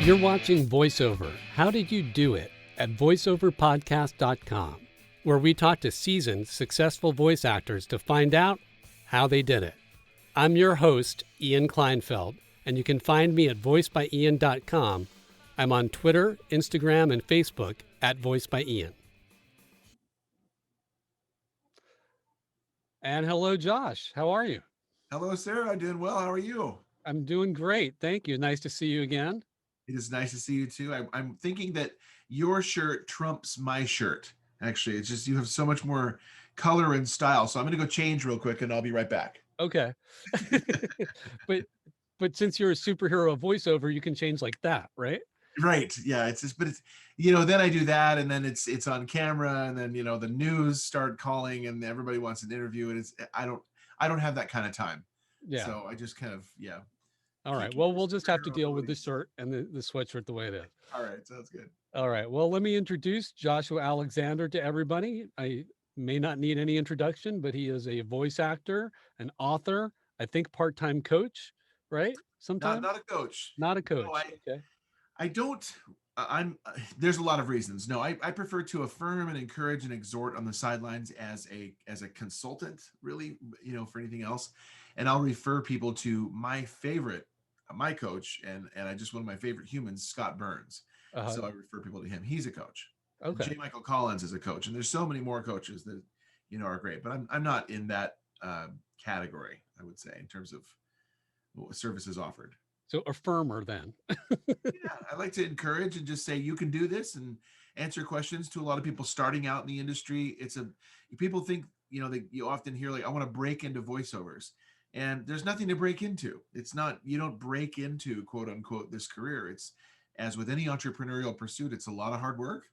You're watching Voiceover. How did you do it? At voiceoverpodcast.com, where we talk to seasoned, successful voice actors to find out how they did it. I'm your host, Ian Kleinfeld, and you can find me at voicebyian.com. I'm on Twitter, Instagram, and Facebook at voicebyian. And hello, Josh. How are you? Hello, Sarah. I'm doing well. How are you? I'm doing great. Thank you. Nice to see you again. It is nice to see you too. I'm thinking that your shirt trumps my shirt. Actually, it's just you have so much more color and style. So I'm going to go change real quick and I'll be right back. Okay. but since you're a superhero voiceover, you can change like that, right? Right. Yeah. It's just, but it's, then I do that and then it's on camera and then, the news start calling and everybody wants an interview and I don't have that kind of time. Yeah. So I just kind of, yeah. All right. Well, we'll just have to deal with the shirt and the sweatshirt the way it is. All right. Sounds good. All right. Well, let me introduce Joshua Alexander to everybody. I may not need any introduction, but he is a voice actor, an author, I think part-time coach, right? Sometimes Not a coach. Not a coach. No, Okay. I don't. There's a lot of reasons. No, I prefer to affirm and encourage and exhort on the sidelines as a consultant, really, for anything else. And I'll refer people to my coach, and I just one of my favorite humans, Scott Burns. Uh-huh. So I refer people to him. He's a coach. Okay. J. Michael Collins is a coach, and there's so many more coaches that are great. But I'm not in that category, I would say, in terms of what services offered. So affirmer then. Yeah, I like to encourage and just say you can do this and answer questions to a lot of people starting out in the industry. People think, that you often hear like, I want to break into voiceovers. And there's nothing to break into. It's not, you don't break into quote unquote this career. It's, as with any entrepreneurial pursuit, it's a lot of hard work.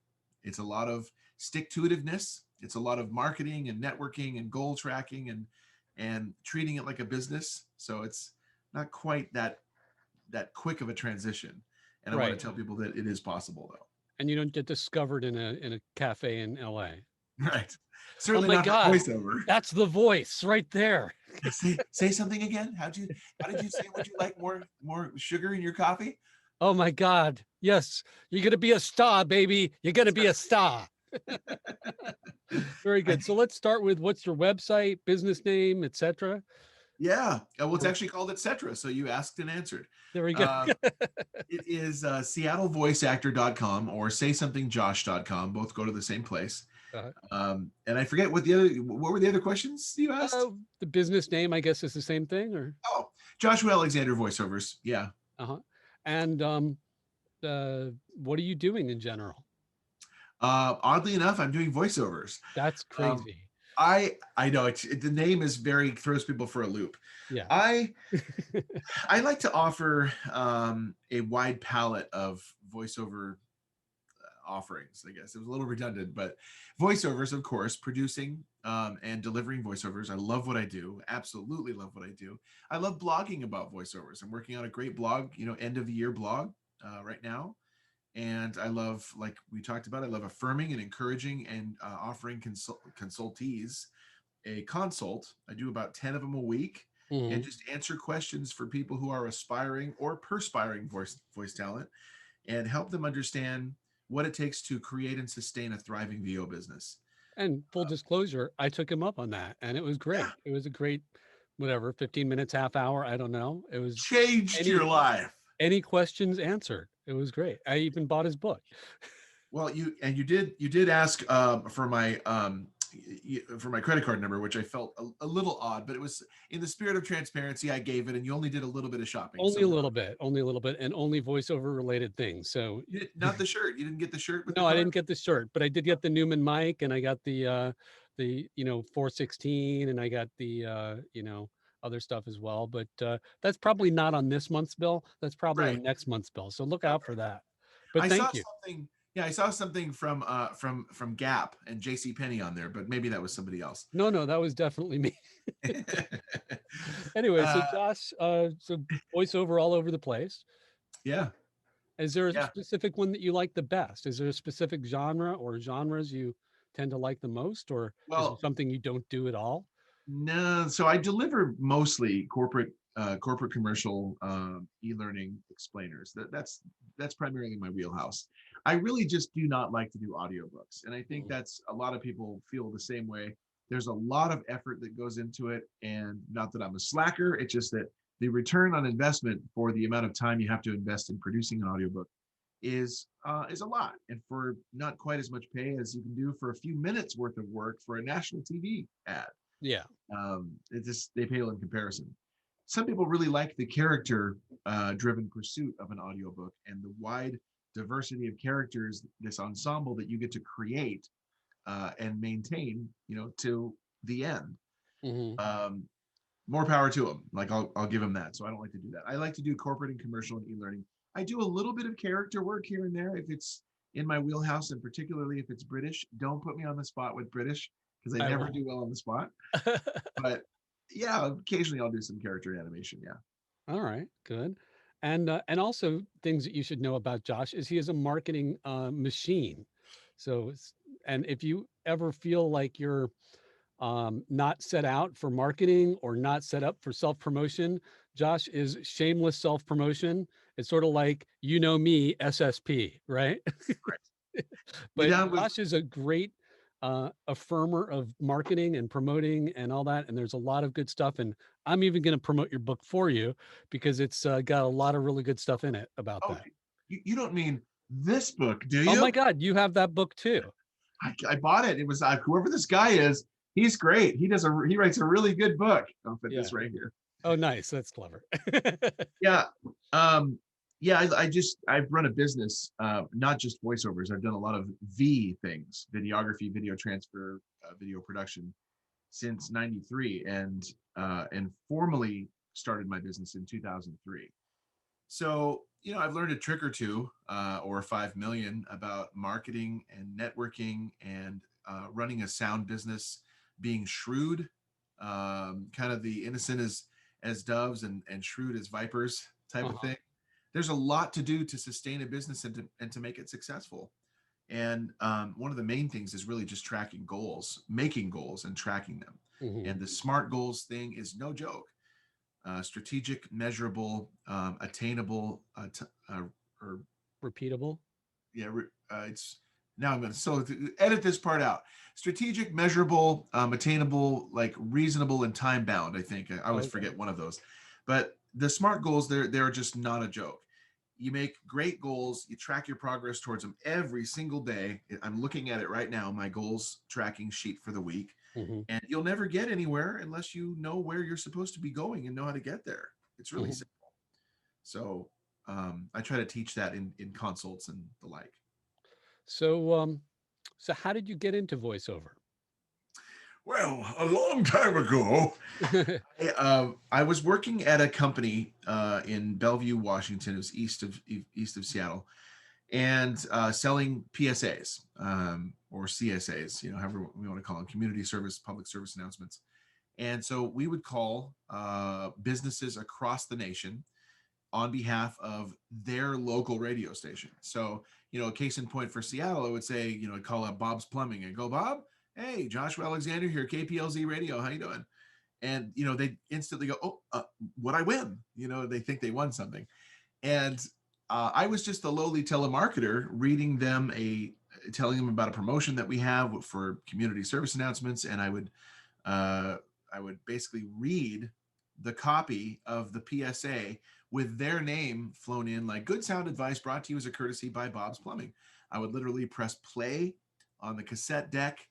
It's a lot of stick-to-itiveness. It's a lot of marketing and networking and goal tracking and treating it like a business. So it's not quite that quick of a transition. And I want to tell people that it is possible though. And you don't get discovered in a cafe in LA. Right. Certainly oh my not God, voiceover. That's the voice right there. say something again. How did you say, would you like more sugar in your coffee? Oh my God. Yes. You're going to be a star, baby. You're going to be a star. Very good. So let's start with what's your website, business name, etc. Yeah. Well, it's actually called etc. So you asked and answered. There we go. It is seattlevoiceactor.com or saysomethingjosh.com. Both go to the same place. And I forget what were the other questions you asked? The business name, I guess, is the same thing, or? Oh, Joshua Alexander Voiceovers. Yeah. Uh-huh. And what are you doing in general? Oddly enough, I'm doing voiceovers. That's crazy. I know the name is throws people for a loop. Yeah. I like to offer a wide palette of voiceover offerings. I guess it was a little redundant, but voiceovers, of course, producing and delivering voiceovers. I love what I do. Absolutely love what I do. I love blogging about voiceovers. I'm working on a great blog, end of the year blog right now. And I love, like we talked about, I love affirming and encouraging and offering consultees a consult. I do about 10 of them a week and just answer questions for people who are aspiring or perspiring voice talent and help them understand what it takes to create and sustain a thriving VO business. And full disclosure, I took him up on that and it was great. Yeah. It was a great, 15 minutes, half hour. I don't know. It was changed your life. Any questions answered. It was great. I even bought his book. Well, you did ask for my credit card number, which I felt a little odd, but it was in the spirit of transparency. I gave it, and you only did a little bit of shopping. Only a little bit, and only voiceover related things. So not the shirt. You didn't get the shirt. No, I didn't get the shirt, but I did get the Newman mic, and I got the 416, and I got the other stuff as well. But that's probably not on this month's bill. That's probably on next month's bill. So look out for that. But thank you. I saw something from Gap and JCPenney on there, but maybe that was somebody else. No, that was definitely me. Anyway, so Josh, so voiceover all over the place. Yeah. Is there a specific one that you like the best? Is there a specific genre or genres you tend to like the most, or is it something you don't do at all? No, so I deliver mostly corporate corporate commercial e-learning explainers. That's primarily my wheelhouse. I really just do not like to do audiobooks, and I think that's a lot of people feel the same way. There's a lot of effort that goes into it, and not that I'm a slacker, it's just that the return on investment for the amount of time you have to invest in producing an audiobook is a lot, and for not quite as much pay as you can do for a few minutes worth of work for a national TV ad. Yeah. It just they pale in comparison. Some people really like the character driven pursuit of an audiobook and the wide diversity of characters, this ensemble that you get to create and maintain, to the end. Hmm. Um, More power to them. Like I'll give them that. So I don't like to do that. I like to do corporate and commercial and e-learning. I do a little bit of character work here and there if it's in my wheelhouse, and particularly if it's British. Don't put me on the spot with British because I I never won't. do well on the spot. But yeah, occasionally I'll do some character animation. Yeah. All right, good. And also things that you should know about Josh is he is a marketing machine. So and if you ever feel like you're not set out for marketing or not set up for self promotion, Josh is shameless self promotion. It's sort of like me, SSP, right? Right. You But down with Josh is a great affirmer of marketing and promoting and all that. And there's a lot of good stuff. And I'm even going to promote your book for you because it's got a lot of really good stuff in it about oh that. you don't mean this book, do Oh my you? God, you have that book too. I bought it. It was whoever this guy is. He's great. He writes a really good book. I'll put Yeah. this right here. Oh, nice. That's clever. Yeah. Um, yeah, I've run a business, not just voiceovers. I've done a lot of V things, videography, video transfer, video production since '93, and formally started my business in 2003. So, I've learned a trick or two, or 5 million about marketing and networking and running a sound business, being shrewd, kind of the innocent as doves and shrewd as vipers type of Uh-huh. thing. There's a lot to do to sustain a business and to make it successful. And one of the main things is really just tracking goals, making goals and tracking them. Hmm. And the SMART goals thing is no joke. Strategic, measurable, attainable, or Repeatable. yeah, it's now I'm going to edit this part out. Strategic, measurable, attainable, like reasonable and time bound. I think I always Okay. forget one of those, but the SMART goals, they're just not a joke. You make great goals. You track your progress towards them every single day. I'm looking at it right now, my goals tracking sheet for the week, Hmm. and you'll never get anywhere unless you know where you're supposed to be going and know how to get there. It's really Hmm. simple. So I try to teach that in consults and the like. So, so how did you get into voiceover? Well, a long time ago, I was working at a company in Bellevue, Washington. It was east of Seattle, and selling PSAs, or CSAs, however we want to call them, community service, public service announcements. And so we would call businesses across the nation on behalf of their local radio station. So, a case in point for Seattle, I would say, I'd call up Bob's Plumbing and go, Bob, hey, Joshua Alexander here, KPLZ Radio, how you doing? And, they instantly go, oh, what I win? They think they won something. And I was just a lowly telemarketer reading them telling them about a promotion that we have for community service announcements. And uh, I would basically read the copy of the PSA with their name flown in, like good sound advice brought to you as a courtesy by Bob's Plumbing. I would literally press play on the cassette deck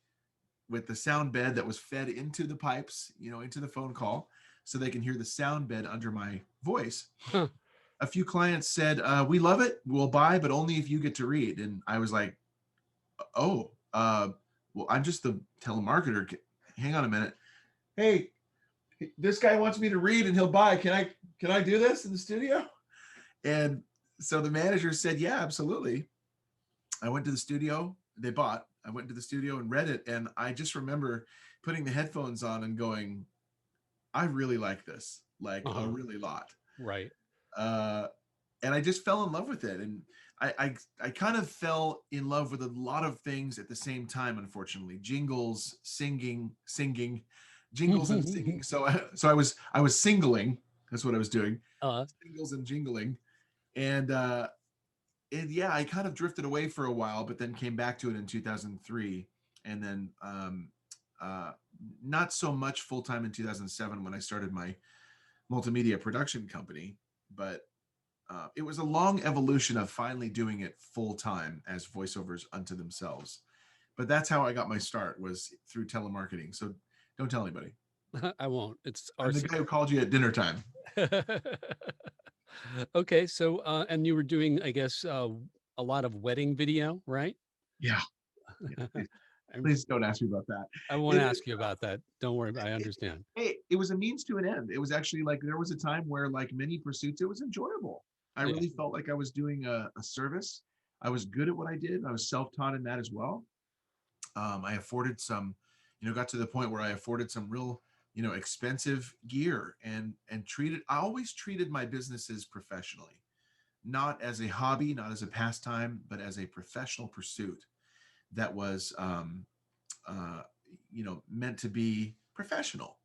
with the sound bed that was fed into the pipes, into the phone call, so they can hear the sound bed under my voice. Huh. A few clients said, we love it, we'll buy, but only if you get to read. And I was like, oh, well, I'm just the telemarketer. Hang on a minute. Hey, this guy wants me to read and he'll buy. Can I do this in the studio? And so the manager said, yeah, absolutely. I went to the studio. They bought. I went to the studio and read it. And I just remember putting the headphones on and going, I really like this, like a Uh-huh. really lot. Right. Uh, and I just fell in love with it. And I kind of fell in love with a lot of things at the same time, unfortunately. Jingles, singing, jingles and singing. So I was singling, That's what I was doing. Uh, Singles and jingling. And yeah, I kind of drifted away for a while, but then came back to it in 2003. And then uh, not so much full time in 2007 when I started my multimedia production company, but it was a long evolution of finally doing it full time as voiceovers unto themselves. But that's how I got my start, was through telemarketing. So don't tell anybody. I won't. It's our I'm the guy who secret. called you at dinner time. Okay, so and you were doing, I guess, a lot of wedding video, right? Yeah. Yeah. Please, I'm- please don't ask me about that. I won't It, ask you about that. Don't worry. I it, understand. hey, it was a means to an end. It was actually like there was a time where, like many pursuits, it was enjoyable. I Yeah. really felt like I was doing a service. I was good at what I did. I was self-taught in that as well. I afforded some, got to the point where I afforded some real, expensive gear, and treated. I always treated my businesses professionally, not as a hobby, not as a pastime, but as a professional pursuit that was, uh, meant to be professional.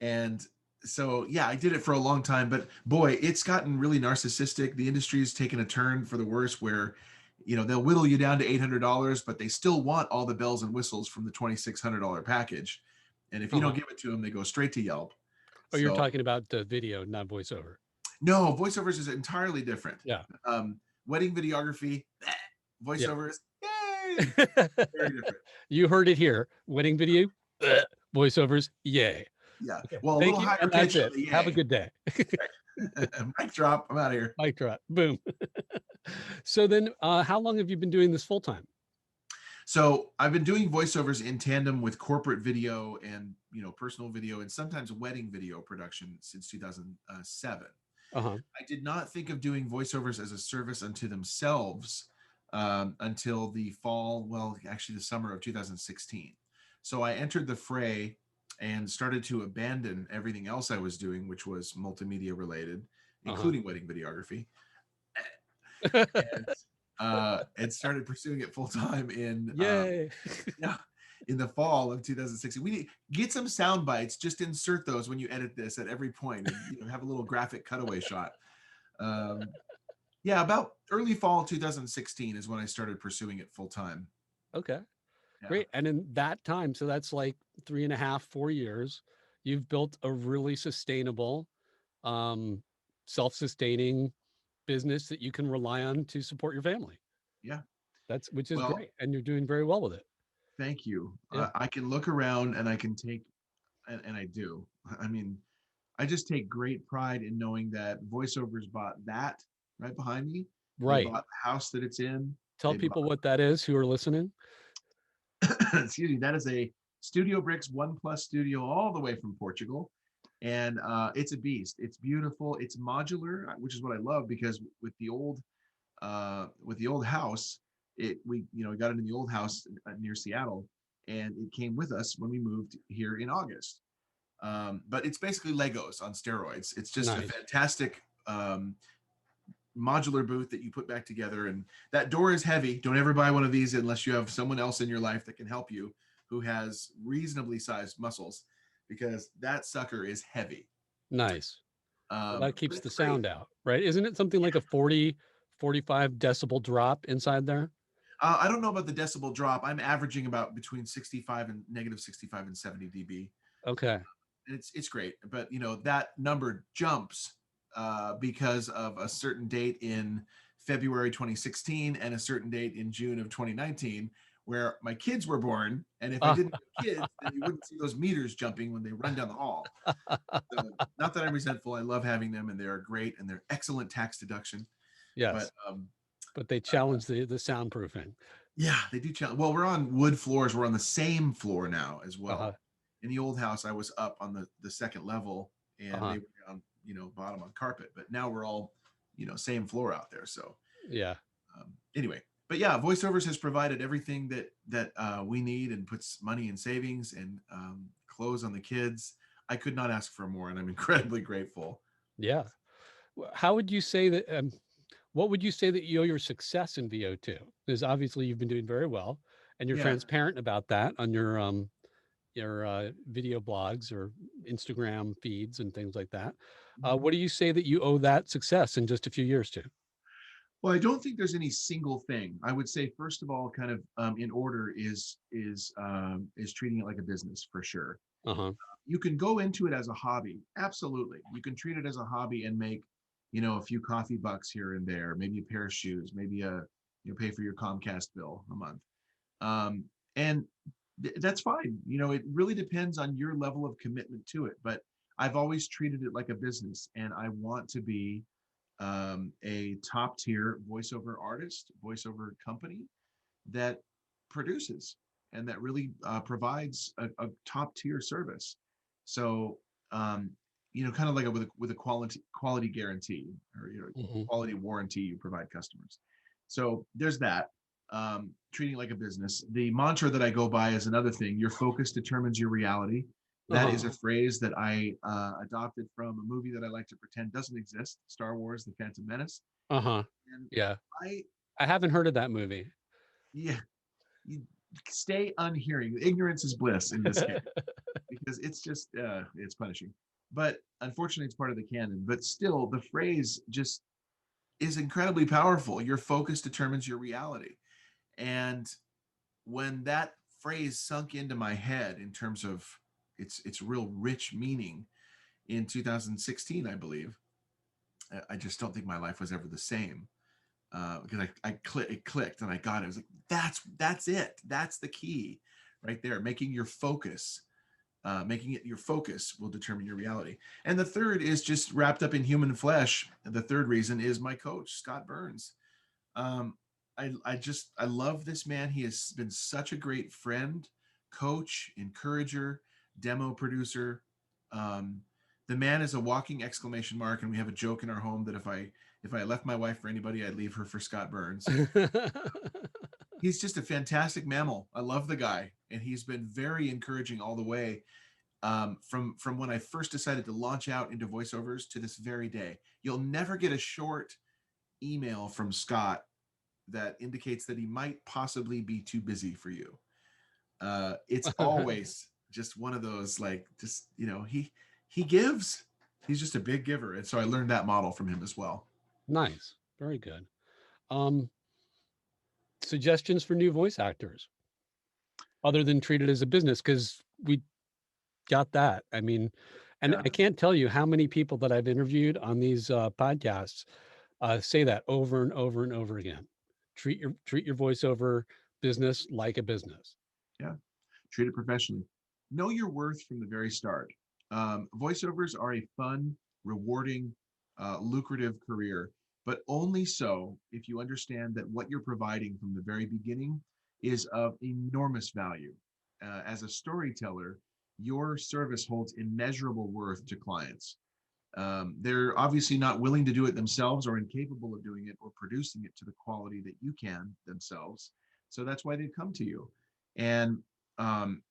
And so, yeah, I did it for a long time, but boy, it's gotten really narcissistic. The industry's taken a turn for the worse, where, they'll whittle you down to $800, but they still want all the bells and whistles from the $2,600 package. And if you don't Uh-huh. give it to them, they go straight to Yelp. Oh, you're So talking about the video, not voiceover. no, voiceovers is entirely different. Yeah. Wedding videography, Yeah. voiceovers, yay, very different. You heard it here. Wedding video, voiceovers, yay. Yeah. Okay. Well, a Thank little you. higher And that's pitch on it. the Have a yay. good day. Mic drop. I'm out of here. Mic drop. Boom. So then, how long have you been doing this full time? So I've been doing voiceovers in tandem with corporate video and personal video and sometimes wedding video production since 2007. Uh-huh. I did not think of doing voiceovers as a service unto themselves until the fall, well, actually the summer of 2016. So I entered the fray and started to abandon everything else I was doing, which was multimedia related, Uh-huh. including wedding videography, and and started pursuing it full time in Yay. yeah, in the fall of 2016. We need get some sound bites. Just insert those when you edit this at every point, and have a little graphic cutaway shot. Um, yeah, about early fall 2016 is when I started pursuing it full time. Okay. Yeah, Great. And in that time, so that's like 3.5, 4 years, you've built a really sustainable, um, self-sustaining business that you can rely on to support your family. yeah. Which is Well, great. And you're doing very well with it. thank you. Yeah. I can look around and I can take, and I do. I mean, I just take great pride in knowing that voiceovers bought that right behind me. They Right. bought the house that it's in. Tell They bought, people what that is who are listening. excuse me, that is a Studio Bricks One Plus studio all the way from Portugal. And it's a beast. It's beautiful. It's modular, which is what I love, because with the old house, we got into the old house near Seattle, and it came with us when we moved here in August. But it's basically Legos on steroids. It's just a Nice. fantastic modular booth that you put back together. And that door is heavy. Don't ever buy one of these unless you have someone else in your life that can help you, who has reasonably sized muscles, because that sucker is heavy. Nice. Well, that But keeps the it's great. sound out, right? Isn't it something like a 40, 45 decibel drop inside there? I don't know about the decibel drop. I'm averaging about between 65 and negative 65 and 70 dB. Okay. And it's great, but that number jumps because of a certain date in February 2016 and a certain date in June of 2019, where my kids were born. And if I Ah, didn't have kids, then you wouldn't see those meters jumping when they run down the hall. So, not that I'm resentful. I love having them, and they are great, and they're excellent tax deduction. But yes. But they challenge the soundproofing. yeah, they do challenge. Well, we're on wood floors. We're on the same floor now as Uh-huh. well. In the old house, I was up on the second level, and Uh-huh. they were down, bottom on carpet. But now we're all, same floor out there. So Yeah. anyway, but yeah, voiceovers has provided everything that we need, and puts money in savings, and clothes on the kids. I could not ask for more, and I'm incredibly grateful. Yeah. How would you say that what would you say that you owe your success in VO2? Because obviously you've been doing very well and you're Yeah. transparent about that on your video blogs or Instagram feeds and things like that. Mhm. What do you say that you owe that success in just a few years to? Well, I don't think there's any single thing. I would say, first of all, kind of in order is treating it like a business for sure. Uh-huh. You can go into it as a hobby, absolutely. You can treat it as a hobby and make, a few coffee bucks here and there, maybe a pair of shoes, maybe pay for your Comcast bill a month, um, and that's fine. It really depends on your level of commitment to it. But I've always treated it like a business, and I want to be a top tier voiceover artist, voiceover company that produces and that really provides a top tier service. So, um, kind of like with a quality guarantee, or Hmm. quality warranty you provide customers. So there's that. Treating it like a business. The mantra that I go by is another thing. Your focus determines your reality. That Uh-huh. is a phrase that I adopted from a movie that I like to pretend doesn't exist, Star Wars: The Phantom Menace. Uh-huh. And Yeah. I, I haven't heard of that movie. yeah, you stay unhearing. Ignorance is bliss in this case, because it's just it's punishing. But unfortunately, it's part of the canon. But still, the phrase just is incredibly powerful. Your focus determines your reality. And when that phrase sunk into my head in terms of its real rich meaning in 2016, I believe, I just don't think my life was ever the same. Because it clicked and I got it. I was like, that's it. That's the key right there. Making it your focus will determine your reality. And the third is just wrapped up in human flesh. The third reason is my coach, Scott Burns. Um, I love this man. He has been such a great friend, coach, encourager, demo producer. Um, the man is a walking exclamation mark, and we have a joke in our home that if I left my wife for anybody, I'd leave her for Scott Burns. He's just a fantastic mammal. I love the guy, and he's been very encouraging all the way, from when I first decided to launch out into voiceovers to this very day. You'll never get a short email from Scott that indicates that he might possibly be too busy for you. It's always just one of those, like, just he gives. He's just a big giver, and so I learned that model from him as well. Nice. Very good. Um, Suggestions for new voice actors other than treat it as a business, because we got that. I mean, and Yeah, I can't tell you how many people that I've interviewed on these podcasts say that over and over and over again. Treat your voiceover business like a business. yeah. Treat it professionally. Know your worth from the very start. Voiceovers are a fun, rewarding, lucrative career, but only so if you understand that what you're providing from the very beginning is of enormous value. As a storyteller, your service holds immeasurable worth to clients. They're obviously not willing to do it themselves, or incapable of doing it or producing it to the quality that you can themselves. So that's why they've come to you. And um,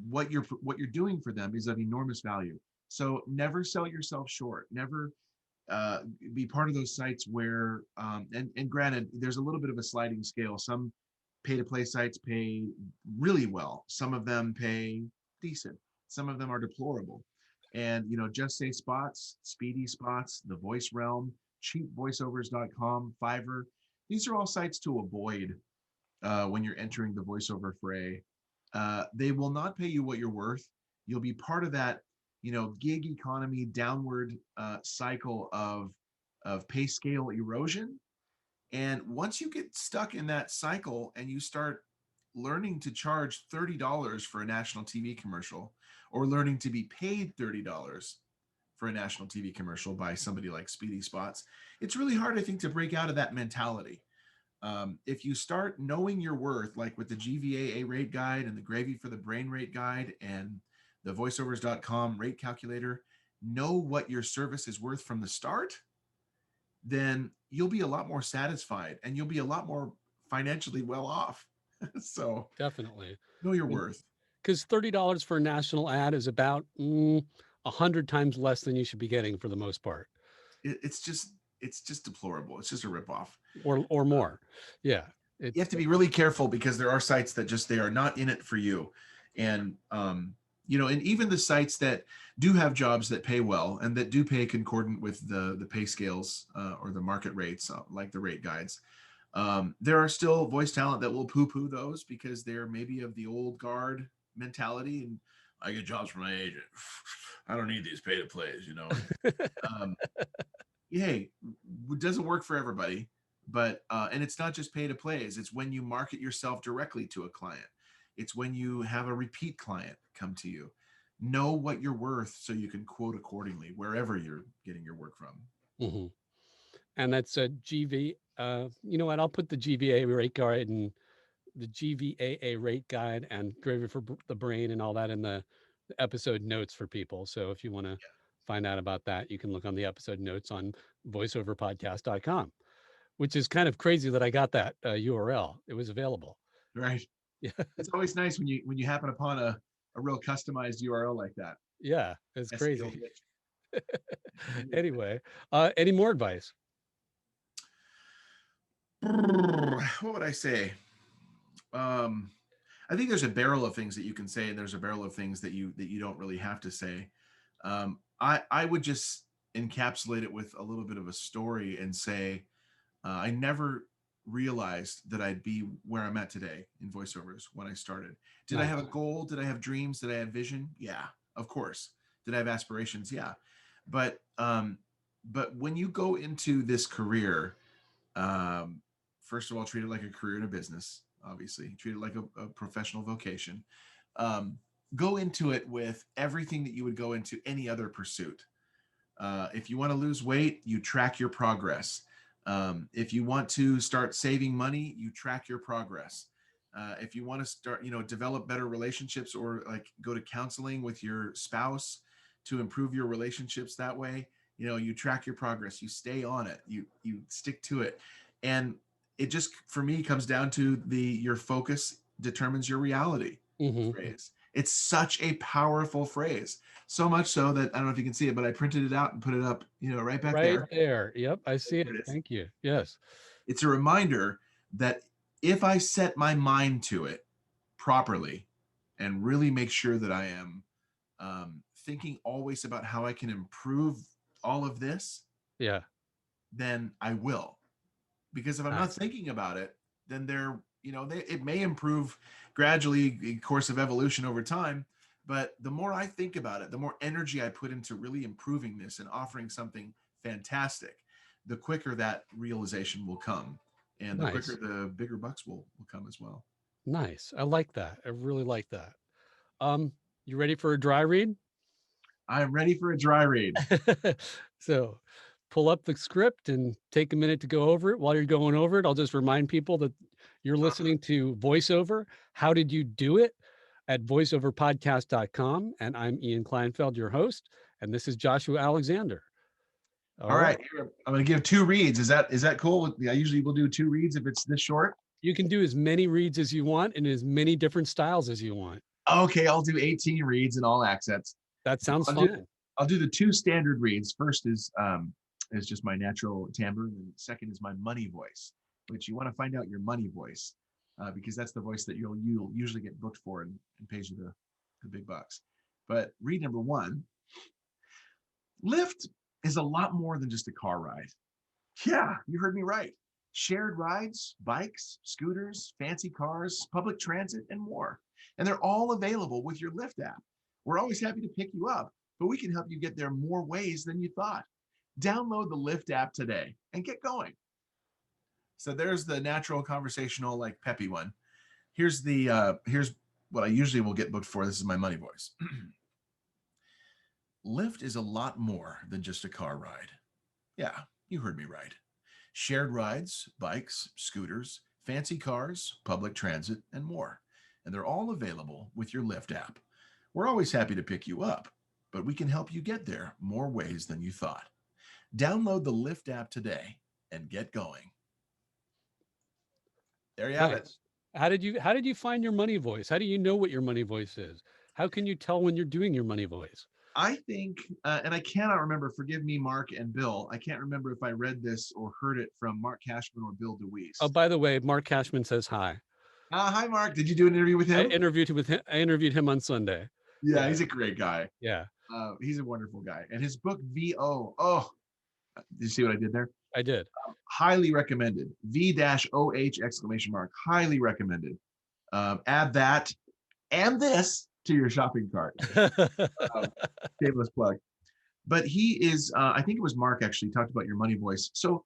what you're doing for them is of enormous value. So never sell yourself short. Never uh, be part of those sites where, and granted, there's a little bit of a sliding scale. Some pay to play sites pay really well. Some of them pay decent. Some of them are deplorable. And Just Say Spots, Speedy Spots, The Voice Realm, cheapvoiceovers.com, Fiverr. These are all sites to avoid when you're entering the voiceover fray. They will not pay you what you're worth. You'll be part of that, gig economy downward cycle of pay scale erosion. And once you get stuck in that cycle and you start learning to charge $30 for a national TV commercial, or learning to be paid $30 for a national TV commercial by somebody like Speedy Spots, it's really hard, I think, to break out of that mentality. If you start knowing your worth, like with the GVAA rate guide and the Gravy for the Brain rate guide and the voiceovers.com rate calculator, know what your service is worth from the start, then you'll be a lot more satisfied and you'll be a lot more financially well off. So Definitely. know your worth. Because $30 for a national ad is about 100 times less than you should be getting for the most part, It's just deplorable. It's just a ripoff. or more. Yeah. You have It's to be really careful, because there are sites that just, they are not in it for you. And And even the sites that do have jobs that pay well and that do pay concordant with the pay scales or the market rates, like the rate guides, there are still voice talent that will poo-poo those because they're maybe of the old guard mentality, and I get jobs from my agent. I don't need these pay to plays, um, hey, it doesn't work for everybody, but and it's not just pay to plays. It's when you market yourself directly to a client. It's when you have a repeat client come to you. Know what you're worth so you can quote accordingly wherever you're getting your work from. Mm-hmm. And that's a GV. You know what? I'll put the GVA rate guide and the GVAA rate guide and Gravy for the Brain and all that in the episode notes for people. So if you want to find out about that, you can look on the episode notes on voiceoverpodcast.com, which is kind of crazy that I got that URL. It was available. Right. Yeah. It's always nice when you happen upon a real customized URL like that. Yeah, it's SEO crazy. rich. Anyway, any more advice? What would I say? I think there's a barrel of things that you can say, and there's a barrel of things that you don't really have to say. I would just encapsulate it with a little bit of a story and say, I never realized that I'd be where I'm at today in voiceovers when I started. Did I have a goal? Did I have dreams? Did I have vision? Yeah, of course. Did I have aspirations? Yeah. But when you go into this career, first of all, treat it like a career in a business. Obviously, treat it like a professional vocation. Go into it with everything that you would go into any other pursuit. If you want to lose weight, you track your progress. If you want to start saving money, you track your progress. If you want to start, develop better relationships or like go to counseling with your spouse to improve your relationships that way, you track your progress, you stay on it, you stick to it. And it just, for me, comes down to your focus determines your reality phrase. It's such a powerful phrase. So much so that I don't know if you can see it, but I printed it out and put it up, right back there. Right there. Yep, I see it. Thank you. Yes. It's a reminder that if I set my mind to it properly and really make sure that I am thinking always about how I can improve all of this, then I will. Because if I'm not thinking about it, then it may improve gradually in course of evolution over time. But the more I think about it, the more energy I put into really improving this and offering something fantastic, the quicker that realization will come. And the quicker the bigger bucks will come as well. Nice. I like that. I really like that. You ready for a dry read? I'm ready for a dry read. So pull up the script and take a minute to go over it. While you're going over it, I'll just remind people that you're listening to Voiceover. How did you do it? At voiceoverpodcast.com. And I'm Ian Kleinfeld, your host. And this is Joshua Alexander. All right. I'm going to give 2 reads. Is that cool? I usually will do 2 reads if it's this short. You can do as many reads as you want in as many different styles as you want. Okay, I'll do 18 reads in all accents. That sounds fun. I'll do the 2 standard reads. First is just my natural timbre, and second is my money voice, which you want to find out your money voice because that's the voice that you'll usually get booked for and pays you the big bucks. But read number 1. Lyft is a lot more than just a car ride. Yeah, you heard me right. Shared rides, bikes, scooters, fancy cars, public transit, and more. And they're all available with your Lyft app. We're always happy to pick you up, but we can help you get there more ways than you thought. Download the Lyft app today and get going. So there's the natural conversational, like peppy one. Here's what I usually will get booked for. This is my money voice. Lyft is a lot more than just a car ride. Yeah, you heard me right. Shared rides, bikes, scooters, fancy cars, public transit, and more. And they're all available with your Lyft app. We're always happy to pick you up, but we can help you get there more ways than you thought. Download the Lyft app today and get going. There you have it. How did you find your money voice? How do you know what your money voice is? How can you tell when you're doing your money voice? I think, and I cannot remember, forgive me, Mark and Bill, I can't remember if I read this or heard it from Mark Cashman or Bill DeWeese. Oh, by the way, Mark Cashman says hi. Hi, Mark. Did you do an interview with him? I interviewed him on Sunday. Yeah, Yeah. he's a great guy. Yeah. He's a wonderful guy. And his book, VO, oh, did you see what I did there? I did. Highly recommended. V-OH exclamation mark. Highly recommended. Add that and this to your shopping cart. Um, Shameless plug. But he is, I think it was Mark actually talked about your money voice. So,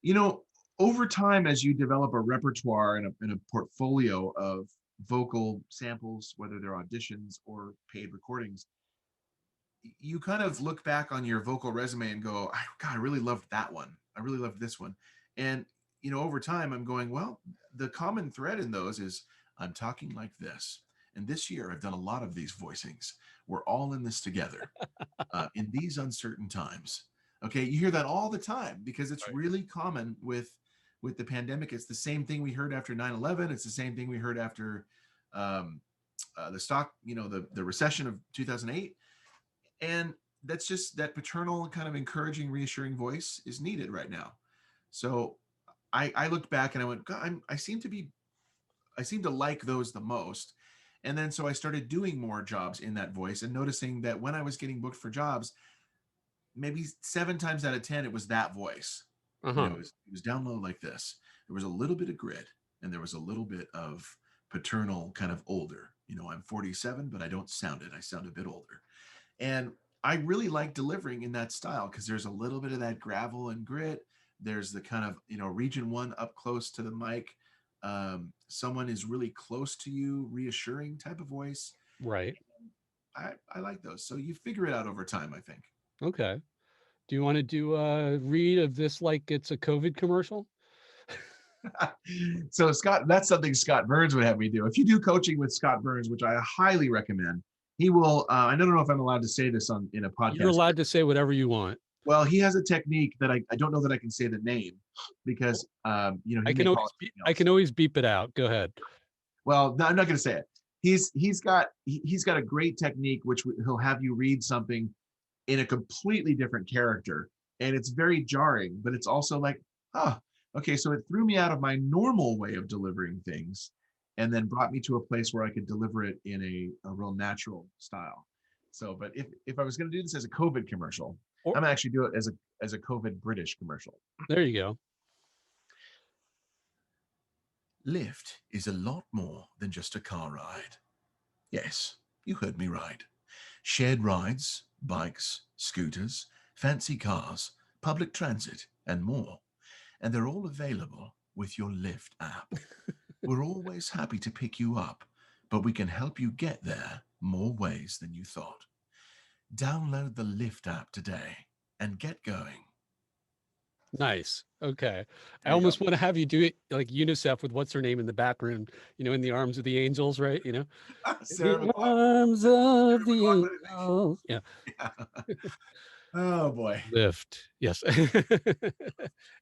you know, over time, as you develop a repertoire and a portfolio of vocal samples, whether they're auditions or paid recordings, you kind of look back on your vocal resume and go, God, I really loved that one. I really loved this one. And, you know, over time, I'm going, well, the common thread in those is I'm talking like this. And this year, I've done a lot of these voicings. We're all in this together in these uncertain times. Okay, you hear that all the time because it's Right. really common with the pandemic. It's the same thing we heard after 9/11. It's the same thing we heard after um, the stock, you know, the recession of 2008. And that's just that paternal kind of encouraging, reassuring voice is needed right now. So I looked back and I went, God, I seem to like those the most. And then so I started doing more jobs in that voice and noticing that when I was getting booked for jobs, maybe 7 times out of 10, it was that voice. You know, Uh-huh. it was down low like this. There was a little bit of grit and there was a little bit of paternal kind of older. You know, I'm 47, but I don't sound it. I sound a bit older. And I really like delivering in that style because there's a little bit of that gravel and grit. There's the kind of, you know, region one up close to the mic. Someone is really close to you, reassuring type of voice. Right. I like those. So you figure it out over time, I think. Okay. Do you want to do a read of this like it's a COVID commercial? So Scott, that's something Scott Burns would have me do. If you do coaching with Scott Burns, which I highly recommend, he will. I don't know if I'm allowed to say this on in a You're podcast. allowed to say whatever you want. Well, he has a technique that I don't know that I can say the name because you know he may call it something I else. can always beep it out. Go ahead. Well, no, I'm not going to say it. He's got a great technique which he'll have you read something in a completely different character, and it's very jarring, but it's also like, oh, okay, so it threw me out of my normal way of delivering things, and then brought me to a place where I could deliver it in a real natural style. So, but if I was going to do this as a COVID commercial, Or I'm actually do it as a COVID British commercial. there you go. Lyft is a lot more than just a car ride. Yes, you heard me right. Shared rides, bikes, scooters, fancy cars, public transit, and more. And they're all available with your Lyft app. We're always happy to pick you up, but we can help you get there more ways than you thought. Download the Lyft app today and get going. Nice. Okay. I There you go. almost want to have you do it like UNICEF with what's her name in the background, in the arms of the angels, right? In Sarah the McLaughlin. arms Sarah of the McLaughlin, I angels. Yeah. think. Yeah. Oh boy. Lift. Yes.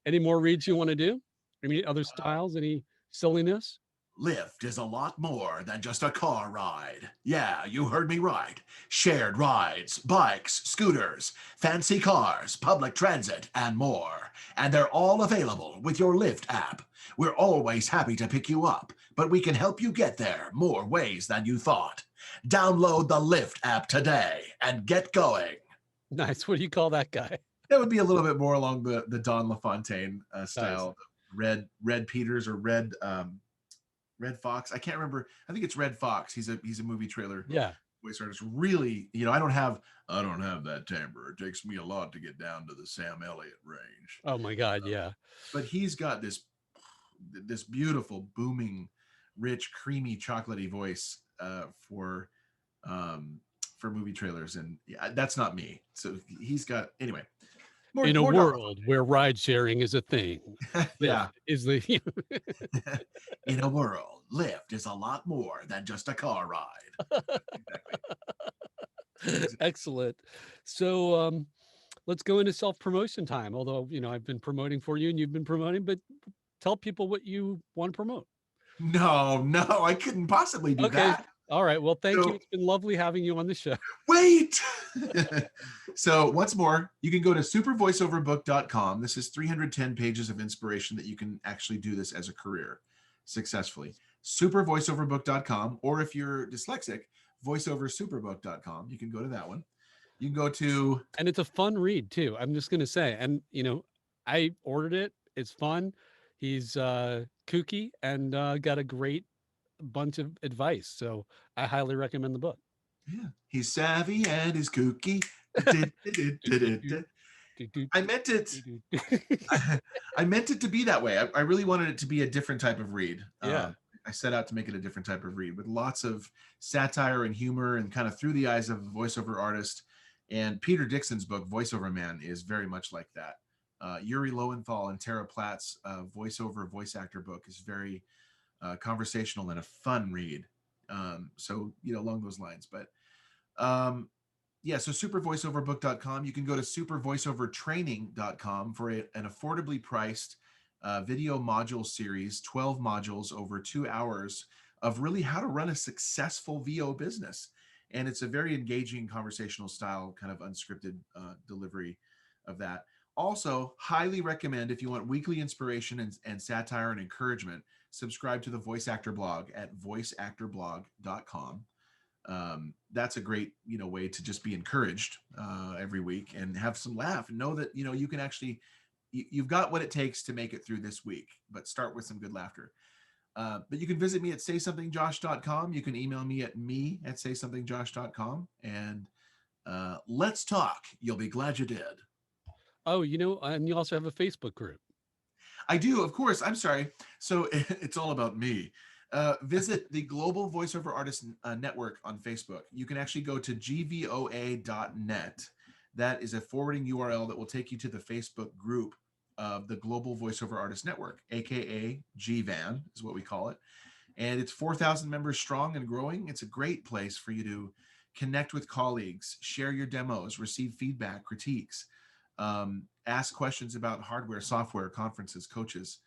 Any more reads you want to do? Any other styles? Any silliness? Lyft is a lot more than just a car ride. Yeah, you heard me right. Shared rides, bikes, scooters, fancy cars, public transit, and more. And they're all available with your Lyft app. We're always happy to pick you up, but we can help you get there more ways than you thought. Download the Lyft app today and get going. Nice. What do you call that guy? That would be a little bit more along the Don LaFontaine Nice. style. Red Peters or Red Fox. I can't remember. I think it's Red Fox. He's a movie trailer Yeah. voice artist. Really, I don't have that timbre. It takes me a lot to get down to the Sam Elliott range. Oh my God. Yeah. But he's got this beautiful, booming, rich, creamy, chocolatey voice for movie trailers, and yeah, that's not me. So he's got anyway. In a More Don world where ride sharing is a thing, LaFontaine. Yeah. Lyft is the In a world, Lyft is a lot more than just a car ride. Exactly. excellent. So let's go into self-promotion time. Although, I've been promoting for you and you've been promoting, but tell people what you want to promote. No, I couldn't possibly do Okay. that. All right. Well, thank you. So It's been lovely having you on the show. wait. So once more, you can go to supervoiceoverbook.com. This is 310 pages of inspiration that you can actually do this as a career successfully. Supervoiceoverbook.com, or if you're dyslexic, voiceoversuperbook.com. You can go to that one. You can go to, And it's a fun read too. I'm just gonna say, and I ordered it. It's fun. He's kooky and got a great bunch of advice. So I highly recommend the book. yeah, he's savvy and he's kooky. Do, do, do, do, do, I meant it. do, do, do. I meant it to be that way. I really wanted it to be a different type of read. Yeah. I set out to make it a different type of read with lots of satire and humor and kind of through the eyes of a voiceover artist. And Peter Dixon's book, Voiceover Man, is very much like that. Yuri Lowenthal and Tara Platt's voiceover voice actor book is very conversational and a fun read. So, along those lines. But um, yeah, so supervoiceoverbook.com. You can go to supervoiceovertraining.com for an affordably priced video module series, 12 modules over 2 hours of really how to run a successful VO business. And it's a very engaging conversational style, kind of unscripted delivery of that. Also, highly recommend if you want weekly inspiration and satire and encouragement, subscribe to the Voice Actor blog at voiceactorblog.com. That's a great way to just be encouraged every week and have some laugh and know that you can actually you've got what it takes to make it through this week, but start with some good laughter. But you can visit me at saysomethingjosh.com. You can email me at saysomethingjosh.com, and let's talk. You'll be glad you did. Oh, and you also have a Facebook group. I do, of course. I'm sorry. So it's all about me. Visit the Global Voiceover Artist Network on Facebook. You can actually go to gvoa.net. That is a forwarding URL that will take you to the Facebook group of the Global Voiceover Artist Network, aka GVAN is what we call it. And it's 4,000 members strong and growing. It's a great place for you to connect with colleagues, share your demos, receive feedback, critiques, ask questions about hardware, software, conferences, coaches.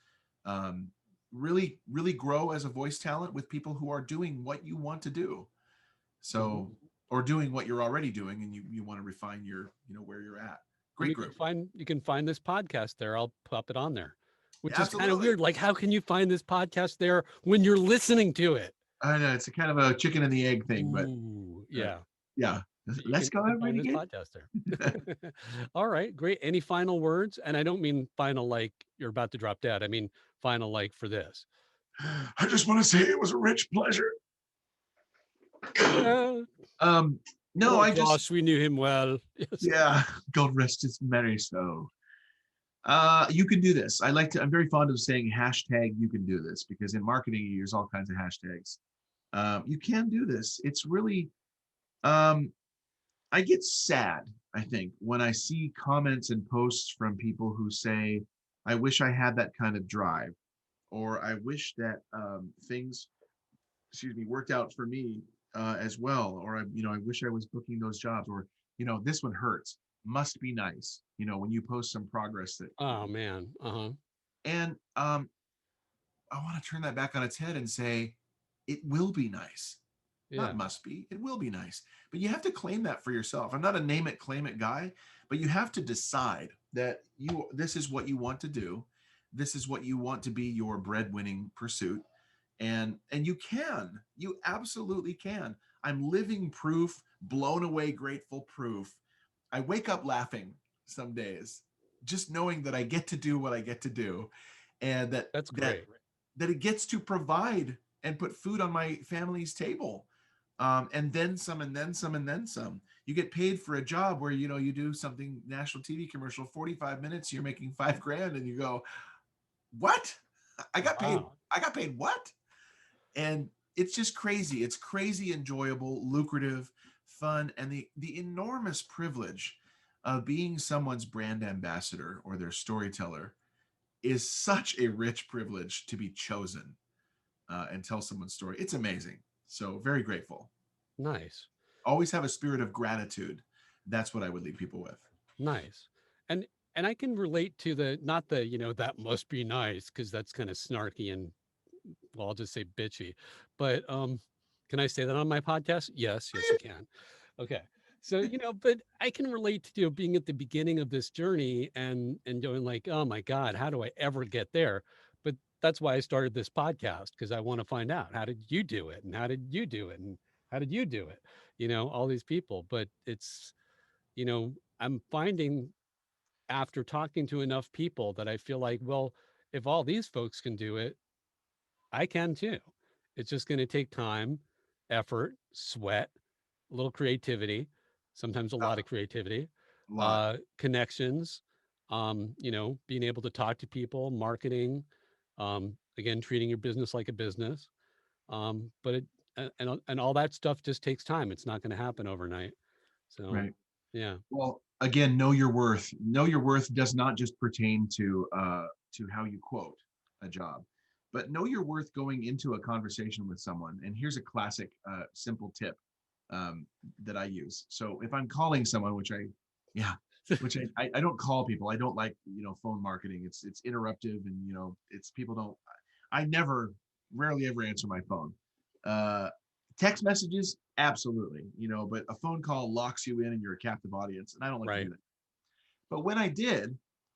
Really, really grow as a voice talent with people who are doing what you want to do. So, or doing what you're already doing, and you want to refine your, where you're at. Great group. You can find this podcast there. I'll pop it on there, which is kind of Absolutely. weird. Like, how can you find this podcast there when you're listening to it? I know it's a kind of a chicken and the egg thing, but yeah. yeah. Let's go find right this again. podcast there. All right, great. Any final words? And I don't mean final like you're about to drop dead. I mean final like for this. I just want to say it was a rich pleasure. Yeah. No, I Josh, just we knew him well. Yes. Yeah, God rest his merry soul. You can do this. I'm very fond of saying hashtag you can do this, because in marketing you use all kinds of hashtags. You can do this. It's really I get sad, I think, when I see comments and posts from people who say, I wish I had that kind of drive, or I wish that things, worked out for me as well, or I wish I was booking those jobs, or this one hurts. Must be nice, when you post some progress that. Oh man. Uh-huh. And I want to turn that back on its head and say, it will be nice. Yeah. Not must be, it will be nice. But you have to claim that for yourself. I'm not a name it, claim it guy, but you have to decide that this is what you want to do. This is what you want to be your breadwinning pursuit. And you absolutely can. I'm living proof, blown away, grateful proof. I wake up laughing some days, just knowing that I get to do what I get to do, and That's great. that it gets to provide and put food on my family's table. And then some, and then some, and then some. You get paid for a job where you do something, national TV commercial, 45 minutes, you're making $5,000, and you go, what? I got paid. Wow. I got paid what? And it's just crazy. It's crazy, enjoyable, lucrative, fun, and the enormous privilege of being someone's brand ambassador or their storyteller is such a rich privilege to be chosen and tell someone's story. It's amazing. So very grateful. Nice. Always have a spirit of gratitude. That's what I would leave people with. Nice. And I can relate to the not the, that must be nice, because that's kind of snarky and, well, I'll just say bitchy. But can I say that on my podcast? Yes, you can. Okay. So, but I can relate to being at the beginning of this journey and doing like, oh my God, how do I ever get there? But that's why I started this podcast, because I want to find out, how did you do it? And how did you do it? And How did you do it? All these people. But it's, I'm finding after talking to enough people that I feel like, well, if all these folks can do it, I can too. It's just going to take time, effort, sweat, a little creativity, sometimes a Uh, lot of creativity, a lot. connections, being able to talk to people, marketing, again, treating your business like a business. But and all that stuff just takes time. It's not going to happen overnight. So, Right. yeah, Well, again, know your worth. Know your worth does not just pertain to how you quote a job, but know your worth going into a conversation with someone. And here's a classic, simple tip um, that I use. So if I'm calling someone, yeah, I don't call people. I don't like phone marketing. It's interruptive, and it's people don't. I never, rarely ever answer my phone. Uh, Text messages, absolutely, but a phone call locks you in and you're a captive audience, and I don't like to right. do that. But when I did,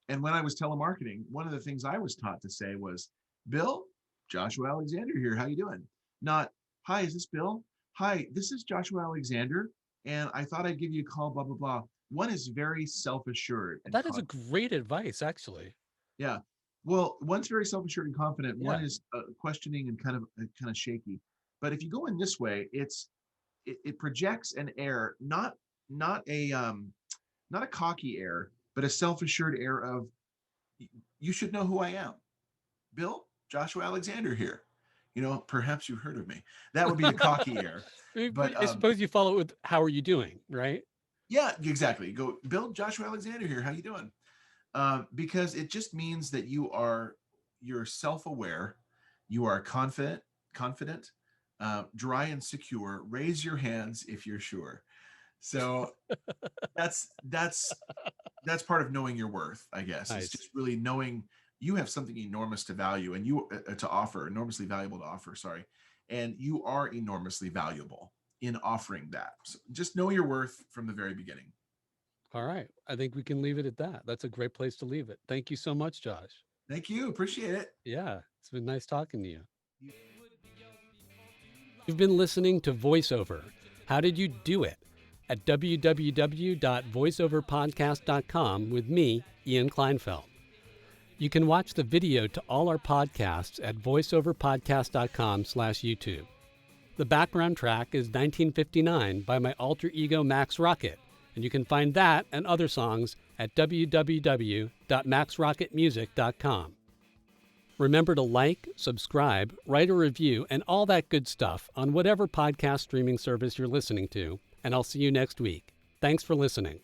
and when I was telemarketing, one of the things I was taught to say was, "Bill, Joshua Alexander here. How you doing?" Not, "Hi, is this Bill? Hi, this is Joshua Alexander, and I thought I'd give you a call, blah, blah, blah." One is very self-assured and That is a confident. great advice, actually. Yeah. Well, one's very self-assured and confident. One Yeah. is questioning and kind of shaky. But if you go in this way, it projects an air, not a not a cocky air, but a self-assured air of, you should know who I am. Bill, Joshua Alexander here. Perhaps you've heard of me. That would be the cocky air. But But I suppose you follow it with how are you doing, right? yeah, exactly. Go, Bill, Joshua Alexander here. How you doing? Because it just means that you're self-aware, you are confident, dry and secure. Raise your hands if you're sure. So that's that's part of knowing your worth, I guess. Is Nice. just really knowing you have something enormous to value, and you to offer, enormously valuable to offer. Sorry, and you are enormously valuable in offering that. So just know your worth from the very beginning. All right. I think we can leave it at that. That's a great place to leave it. Thank you so much, Josh. Thank you. Appreciate it. Yeah, it's been nice talking to you. You've been listening to Voiceover. How did you do it? At www.voiceoverpodcast.com with me, Ian Kleinfeld. You can watch the video to all our podcasts at voiceoverpodcast.com/YouTube. The background track is 1959 by my alter ego Max Rocket, and you can find that and other songs at www.maxrocketmusic.com. Remember to like, subscribe, write a review, and all that good stuff on whatever podcast streaming service you're listening to, and I'll see you next week. Thanks for listening.